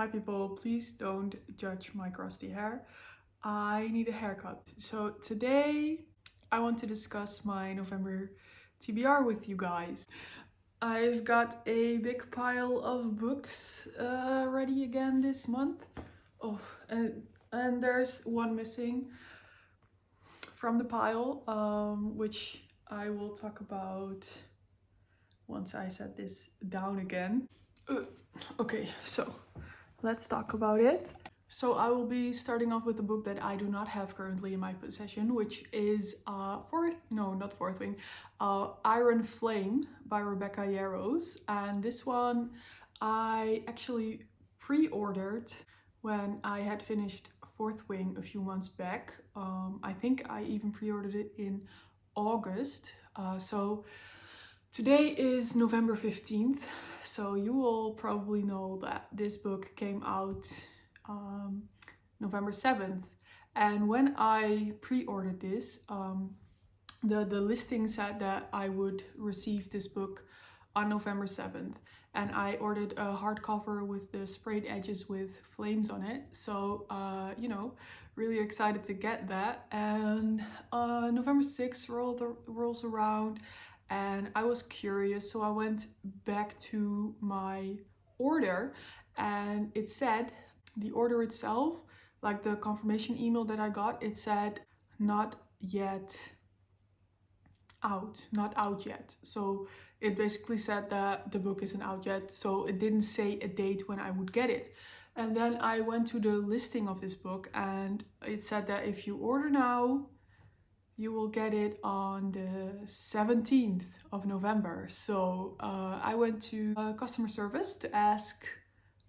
Hi people, please don't judge my crusty hair. I need a haircut. So today I want to discuss my November TBR with you guys. I've got a big pile of books ready again this month. Oh, and there's one missing from the pile, which I will talk about once I set this down again. Okay, so let's talk about it. So I will be starting off with a book that I do not have currently in my possession, which is Iron Flame by Rebecca Yarros. And this one I actually pre-ordered when I had finished Fourth Wing a few months back. I think I even pre-ordered it in August. So today is November 15th, so you will probably know that this book came out November 7th. And when I pre-ordered this, the listing said that I would receive this book on November 7th. And I ordered a hardcover with the sprayed edges with flames on it. So, really excited to get that. And November 6th rolls around and I was curious. So I went back to my order and it said, the order itself, like the confirmation email that I got, it said not out yet. So it basically said that the book isn't out yet, so it didn't say a date when I would get it. And then I went to the listing of this book and it said that if you order now, you will get it on the 17th of November. So I went to customer service to ask,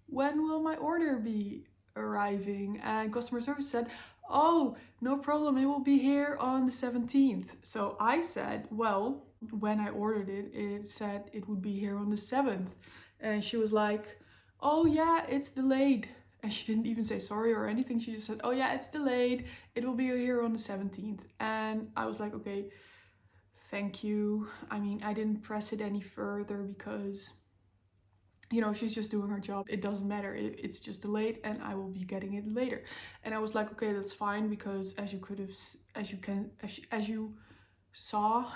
when will my order be arriving? And customer service said, oh, no problem, it will be here on the 17th. So I said, well, when I ordered it, it said it would be here on the 7th. And she was like, oh yeah, it's delayed. And she didn't even say sorry or anything. She just said, oh yeah, it's delayed. It will be here on the 17th. And I was like, okay, thank you. I mean, I didn't press it any further because, she's just doing her job. It doesn't matter. It's just delayed and I will be getting it later. And I was like, okay, that's fine, because as you saw,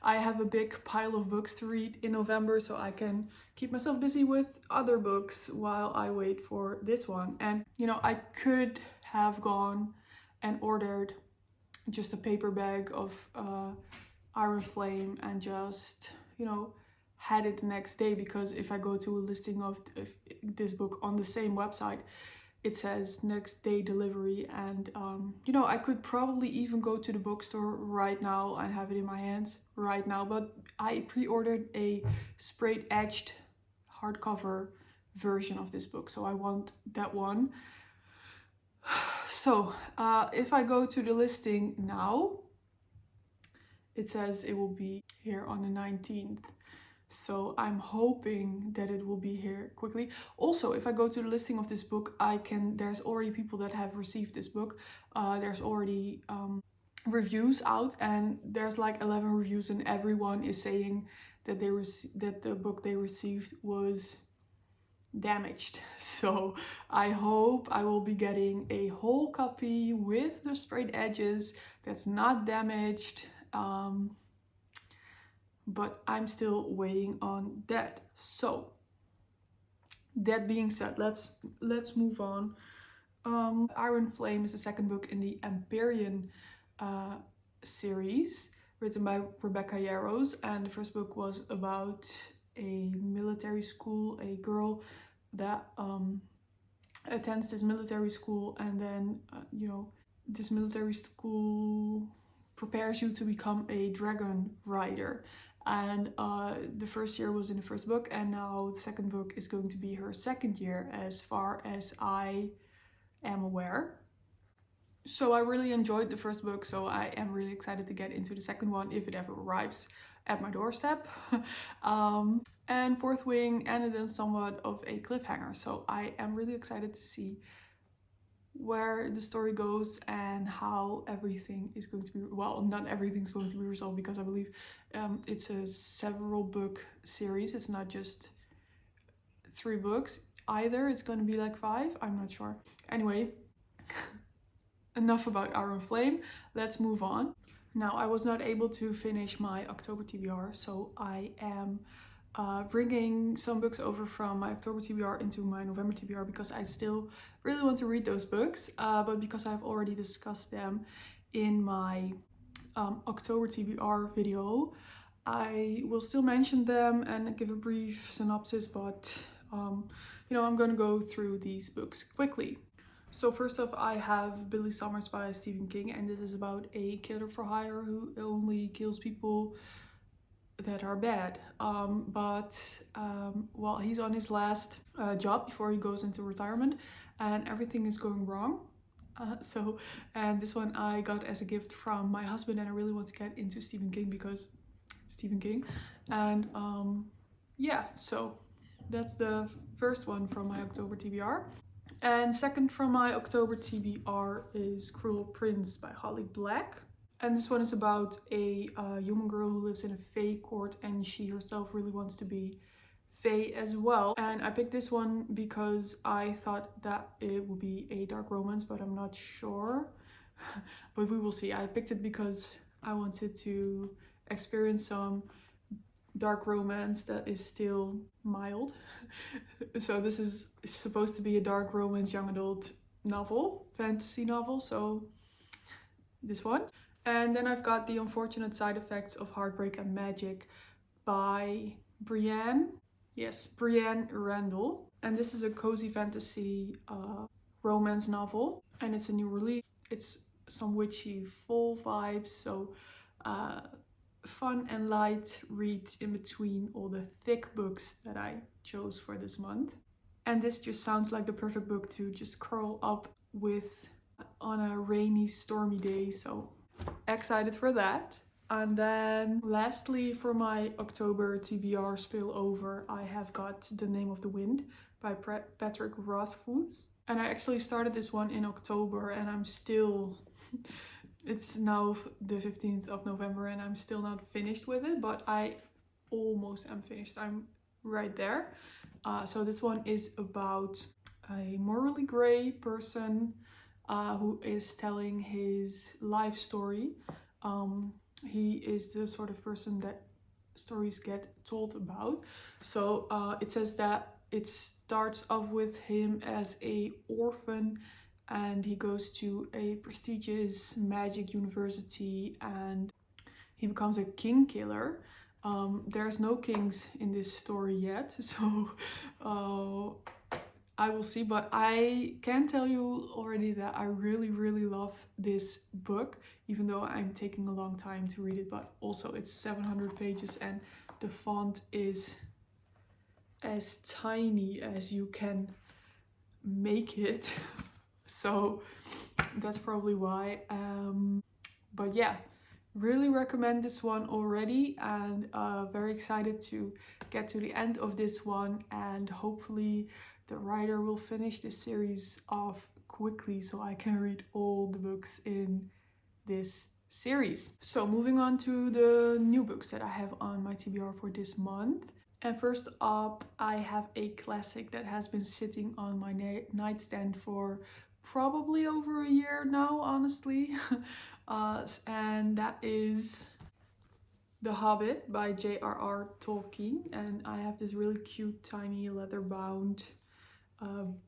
I have a big pile of books to read in November, so I can keep myself busy with other books while I wait for this one. And I could have gone and ordered just a paper bag of Iron Flame and just had it the next day, because if I go to a listing of this book on the same website, it says next day delivery. And I could probably even go to the bookstore right now and have it in my hands right now, but I pre-ordered a sprayed edged hardcover version of this book, so I want that one. So if I go to the listing now, it says it will be here on the 19th. So I'm hoping that it will be here quickly. Also, if I go to the listing of this book, there's already people that have received this book. There's already reviews out, and there's like 11 reviews, and everyone is saying that the book they received was damaged. So I hope I will be getting a whole copy with the sprayed edges that's not damaged. But I'm still waiting on that. So that being said, let's move on. Iron Flame is the second book in the Empyrean series, written by Rebecca Yarros, and the first book was about a military school, a girl that attends this military school, and then this military school prepares you to become a dragon rider. And the first year was in the first book, and now the second book is going to be her second year, as far as I am aware. So I really enjoyed the first book, so I am really excited to get into the second one if it ever arrives at my doorstep. And Fourth Wing ended in somewhat of a cliffhanger, so I am really excited to see where the story goes and how everything is going to be, well, not everything's going to be resolved, because I believe it's a several book series. It's not just 3 books. either it's going to be like 5, I'm not sure. Anyway, enough about Iron Flame, let's move on. Now, I was not able to finish my October TBR, so I am bringing some books over from my October TBR into my November TBR because I still really want to read those books, but because I've already discussed them in my October TBR video, I will still mention them and give a brief synopsis, but you know, I'm gonna go through these books quickly. So first off, I have Billy Summers by Stephen King, and this is about a killer for hire who only kills people that are bad. Well, he's on his last job before he goes into retirement, and everything is going wrong. And this one I got as a gift from my husband, and I really want to get into Stephen King because Stephen King. And yeah, so that's the first one from my October TBR. And second from my October TBR is Cruel Prince by Holly Black. And this one is about a human girl who lives in a fae court, and she herself really wants to be fae as well. And I picked this one because I thought that it would be a dark romance, but I'm not sure. But we will see. I picked it because I wanted to experience some dark romance that is still mild. So this is supposed to be a dark romance young adult novel, fantasy novel, so this one. And then I've got The Unfortunate Side Effects of Heartbreak and Magic by Brienne Randall. And this is a cozy fantasy romance novel, and it's a new release. It's some witchy fall vibes, so fun and light read in between all the thick books that I chose for this month. And this just sounds like the perfect book to just curl up with on a rainy, stormy day, so excited for that. And then lastly, for my October TBR spillover, I have got The Name of the Wind by Patrick Rothfuss. And I actually started this one in October, and I'm still it's now the 15th of November and I'm still not finished with it, but I almost am finished. I'm right there. So this one is about a morally gray person who is telling his life story. He is the sort of person that stories get told about. So it says that it starts off with him as a orphan, and he goes to a prestigious magic university and he becomes a king killer. There's no kings in this story yet, so I will see, but I can tell you already that I really love this book, even though I'm taking a long time to read it, but also it's 700 pages and the font is as tiny as you can make it. So that's probably why. But yeah, really recommend this one already, and very excited to get to the end of this one, and hopefully the writer will finish this series off quickly so I can read all the books in this series. So moving on to the new books that I have on my TBR for this month. And first up, I have a classic that has been sitting on my nightstand for probably over a year now, honestly. And that is The Hobbit by J.R.R. Tolkien. And I have this really cute, tiny, leather-bound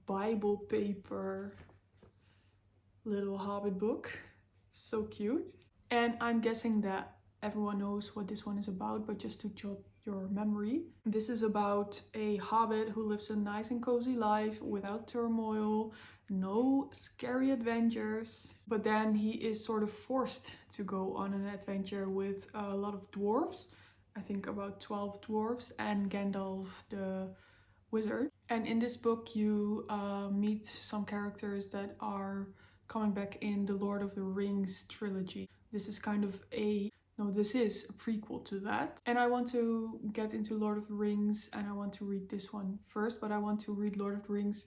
Bible paper little Hobbit book. So cute. And I'm guessing that everyone knows what this one is about, but just to jog your memory. This is about a hobbit who lives a nice and cozy life without turmoil, no scary adventures, but then he is sort of forced to go on an adventure with a lot of dwarves. I think about 12 dwarves and Gandalf the wizard. And in this book you meet some characters that are coming back in the Lord of the Rings trilogy. This is kind of this is a prequel to that. And I want to get into Lord of the Rings, and I want to read this one first, but I want to read Lord of the Rings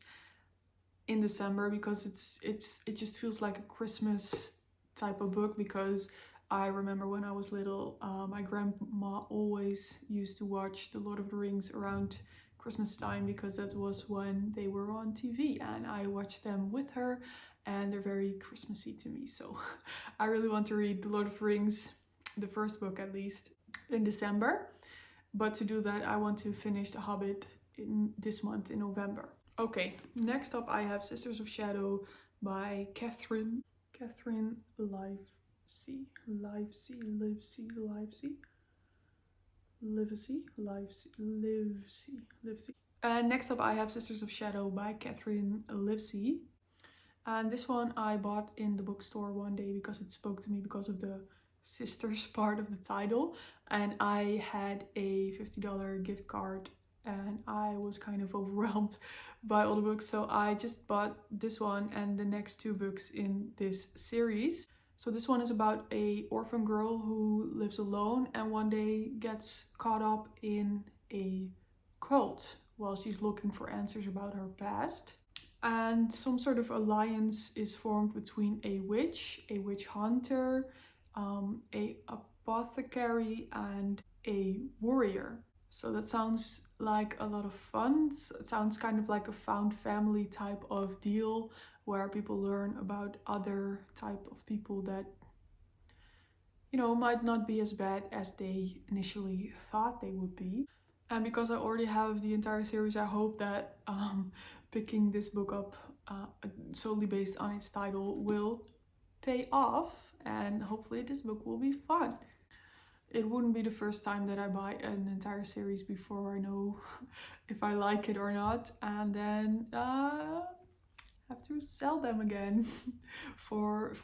in December because it just feels like a Christmas type of book, because I remember when I was little, my grandma always used to watch the Lord of the Rings around Christmas time because that was when they were on TV and I watched them with her, and they're very Christmassy to me. So I really want to read The Lord of the Rings, the first book at least, in December. But to do that, I want to finish The Hobbit in this month in November. Okay, next up I have Sisters of Shadow by Catherine Livesey. And next up I have Sisters of Shadow by Catherine Livesey. And this one I bought in the bookstore one day because it spoke to me because of the sisters part of the title. And I had a $50 gift card and I was kind of overwhelmed by all the books. So I just bought this one and the next two books in this series. So this one is about a orphan girl who lives alone and one day gets caught up in a cult while she's looking for answers about her past. And some sort of alliance is formed between a witch hunter, a apothecary, and a warrior. So that sounds like a lot of fun. It sounds kind of like a found family type of deal where people learn about other type of people that, you know, might not be as bad as they initially thought they would be. And because I already have the entire series, I hope that picking this book up solely based on its title will pay off, and hopefully this book will be fun. It wouldn't be the first time that I buy an entire series before I know if I like it or not, and then have to sell them again for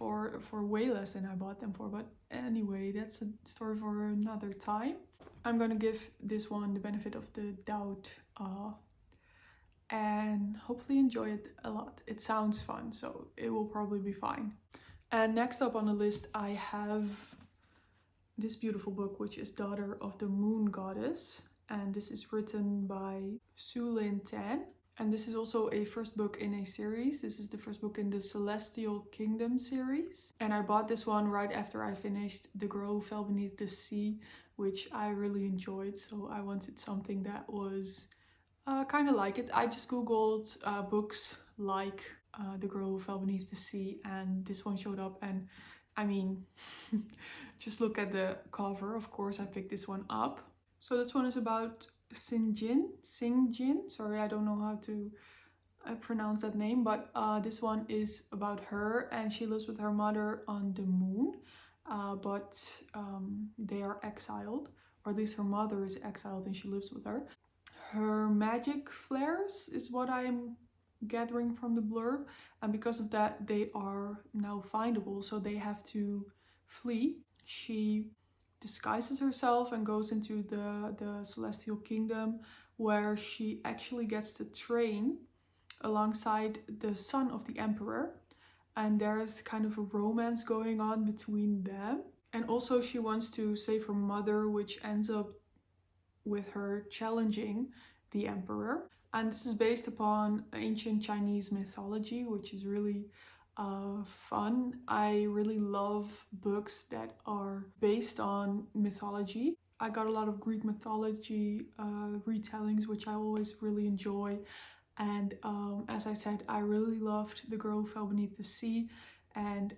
way less than I bought them for. But anyway, that's a story for another time. I'm gonna give this one the benefit of the doubt and hopefully enjoy it a lot. It sounds fun, so it will probably be fine. And next up on the list I have this beautiful book, which is Daughter of the Moon Goddess, and this is written by Su Lin Tan. And this is also a first book in a series. This is the first book in the Celestial Kingdom series. And I bought this one right after I finished The Girl Who Fell Beneath the Sea, which I really enjoyed. So I wanted something that was kind of like it. I just googled books like The Girl Who Fell Beneath the Sea, and this one showed up. And I mean, just look at the cover. Of course I picked this one up. So this one is about Singjin. Sorry, I don't know how to pronounce that name, but this one is about her, and she lives with her mother on the moon, but they are exiled, or at least her mother is exiled and she lives with her. Her magic flares is what I'm gathering from the blurb, and because of that they are now findable, so they have to flee. She disguises herself and goes into the Celestial Kingdom, where she actually gets to train alongside the son of the Emperor, and there's kind of a romance going on between them. And also she wants to save her mother, which ends up with her challenging the Emperor. And this is based upon ancient Chinese mythology, which is really fun. I really love books that are based on mythology. I got a lot of Greek mythology retellings, which I always really enjoy. And as I said, I really loved The Girl Who Fell Beneath the Sea, and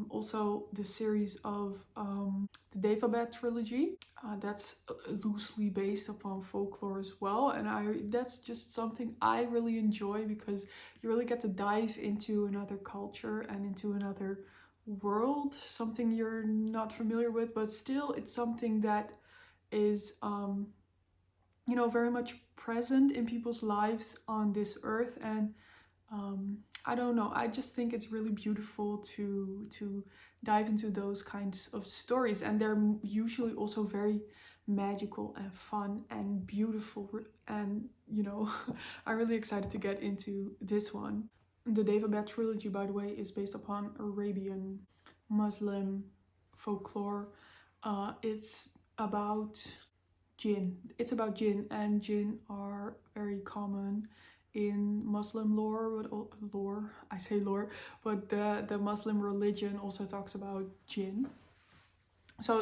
also the series of the Daevabad trilogy. That's loosely based upon folklore as well, and that's just something I really enjoy because you really get to dive into another culture and into another world, something you're not familiar with, but still it's something that is you know, very much present in people's lives on this earth. And I don't know, I just think it's really beautiful to dive into those kinds of stories, and they're usually also very magical and fun and beautiful, and you know, I'm really excited to get into this one. The Daevabad trilogy, by the way, is based upon Arabian Muslim folklore. It's about jinn. It's about jinn, and jinn are very common in Muslim lore, I say lore, but the Muslim religion also talks about jinn. So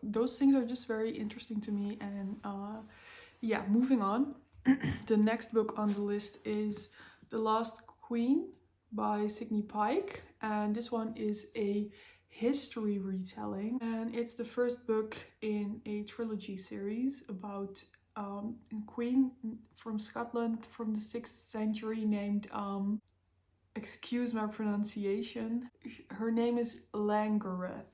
those things are just very interesting to me, and yeah, moving on. The next book on the list is The Last Queen by Signy Pike, and this one is a history retelling, and it's the first book in a trilogy series about a queen from Scotland from the 6th century named excuse my pronunciation, her name is Langareth,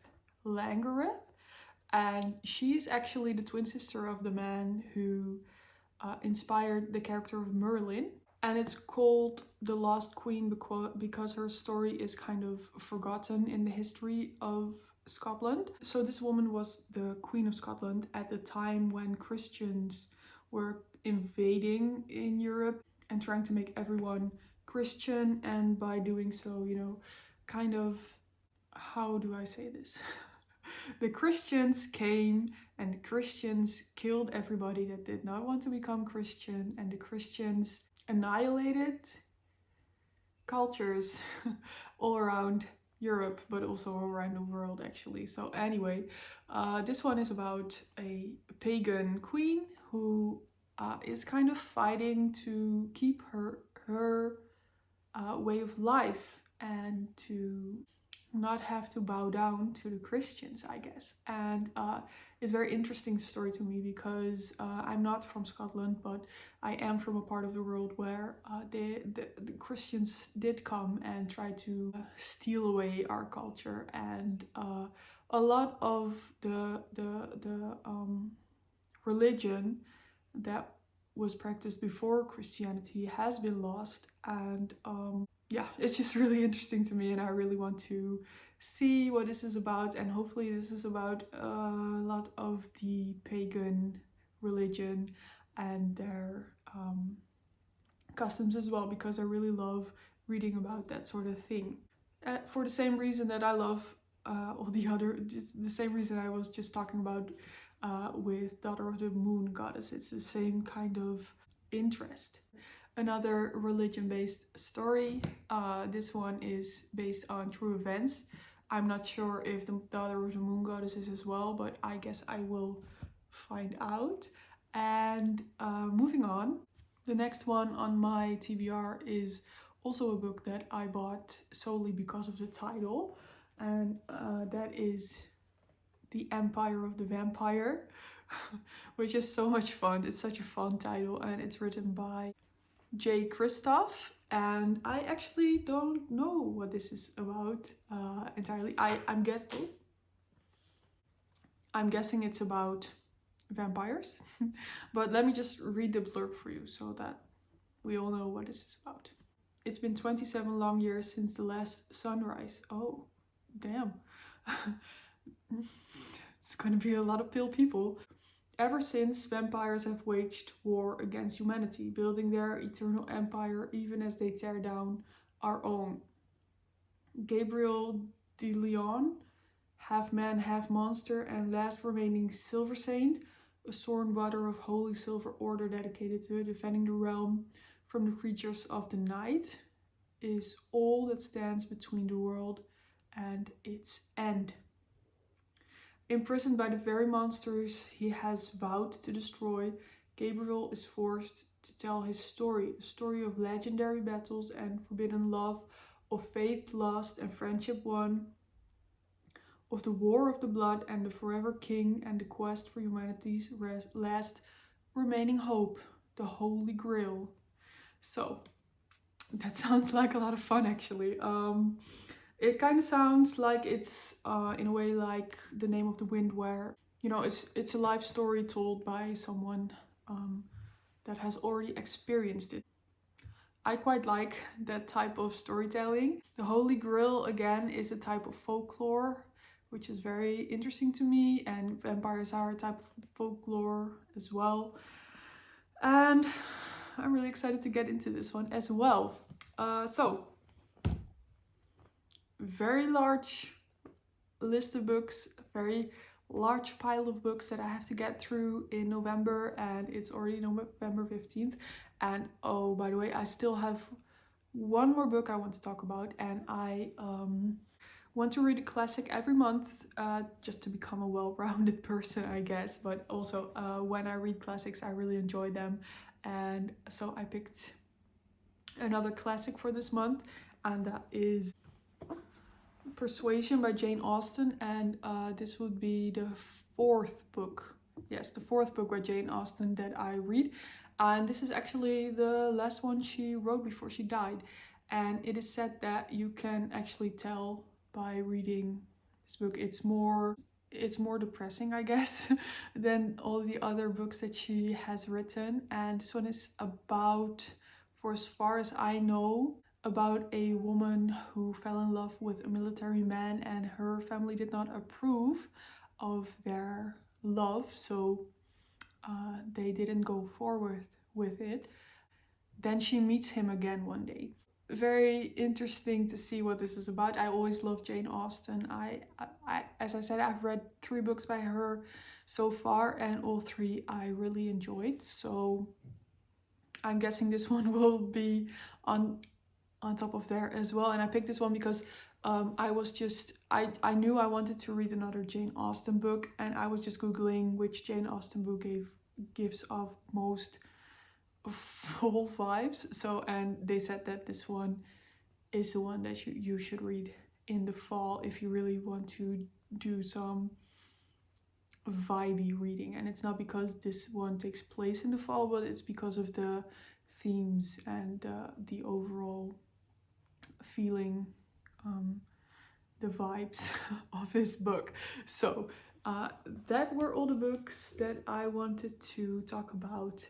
and she's actually the twin sister of the man who inspired the character of Merlin. And it's called The Lost Queen because her story is kind of forgotten in the history of Scotland. So this woman was the Queen of Scotland at the time when Christians were invading in Europe and trying to make everyone Christian, and by doing so, you know, kind of, how do I say this? The Christians came and the Christians killed everybody that did not want to become Christian, and the Christians annihilated cultures all around Europe, but also all around the world actually. So anyway, this one is about a pagan queen who is kind of fighting to keep her way of life and to not have to bow down to the Christians, I guess. And it's a very interesting story to me because I'm not from Scotland, but I am from a part of the world where the Christians did come and try to steal away our culture, and a lot of the religion that was practiced before Christianity has been lost, and yeah, it's just really interesting to me, and I really want to see what this is about, and hopefully this is about a lot of the pagan religion and their customs as well, because I really love reading about that sort of thing. For the same reason that I love all the other, just the same reason I was just talking about with Daughter of the Moon Goddess. It's the same kind of interest. Another religion-based story. This one is based on true events. I'm not sure if the Daughter of the Moon Goddess is as well, but I guess I will find out. And moving on, the next one on my TBR is also a book that I bought solely because of the title, and that is The Empire of the Vampire, which is so much fun. It's such a fun title, and it's written by J. Christoph, and I actually don't know what this is about entirely. I'm guessing it's about vampires, but let me just read the blurb for you so that we all know what this is about. It's been 27 long years since the last sunrise. Oh, damn. It's gonna be a lot of pale people. Ever since, vampires have waged war against humanity, building their eternal empire even as they tear down our own. Gabriel de Leon, half man, half monster, and last remaining Silver Saint, a sworn brother of Holy Silver Order dedicated to defending the realm from the creatures of the night, is all that stands between the world and its end. Imprisoned by the very monsters he has vowed to destroy, Gabriel is forced to tell his story, a story of legendary battles and forbidden love, of faith lost and friendship won, of the war of the blood and the forever king, and the quest for humanity's last remaining hope, the Holy Grail. So, that sounds like a lot of fun actually. It kind of sounds like it's in a way like The Name of the Wind, where, you know, it's a life story told by someone that has already experienced it. I quite like that type of storytelling. The Holy Grail, again, is a type of folklore, which is very interesting to me, and vampires are a type of folklore as well. And I'm really excited to get into this one as well. So, very large list of books, very large pile of books that I have to get through in November, and it's already November 15th. And oh, by the way, I still have one more book I want to talk about, and I want to read a classic every month just to become a well-rounded person, I guess. But also when I read classics, I really enjoy them, And so I picked another classic for this month, and that is Persuasion by Jane Austen. And this would be the fourth book. Yes, the fourth book by Jane Austen that I read. And this is actually the last one she wrote before she died. And it is said that you can actually tell by reading this book. It's more depressing, I guess, than all the other books that she has written. And this one is about, for as far as I know, about a woman who fell in love with a military man, and her family did not approve of their love, so they didn't go forward with it. Then she meets him again one day. Very interesting to see what this is about. I always loved Jane Austen. I as I said, I've read 3 books by her so far, and all 3 I really enjoyed. So I'm guessing this one will be on top of there as well. And I picked this one because I knew I wanted to read another Jane Austen book, and I was just googling which Jane Austen book gives off most full vibes. So, and they said that this one is the one that you should read in the fall if you really want to do some vibey reading. And it's not because this one takes place in the fall, but it's because of the themes and the overall feeling, the vibes of this book. So that were all the books that I wanted to talk about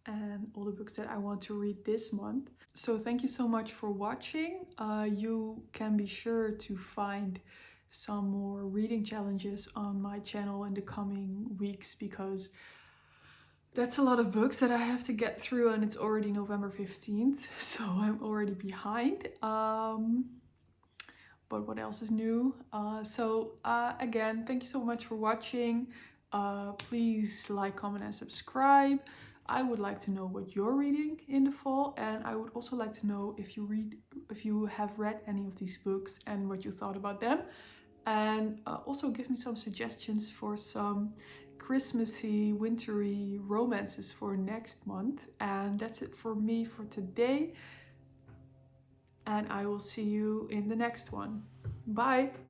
and all the books that I want to read this month. So thank you so much for watching. You can be sure to find some more reading challenges on my channel in the coming weeks, because that's a lot of books that I have to get through, and it's already November 15th, so I'm already behind. But what else is new? Again, thank you so much for watching. Please like, comment, and subscribe. I would like to know what you're reading in the fall, and I would also like to know if you have read any of these books and what you thought about them. And also give me some suggestions for some Christmassy, wintry romances for next month. And that's it for me for today. And I will see you in the next one. Bye!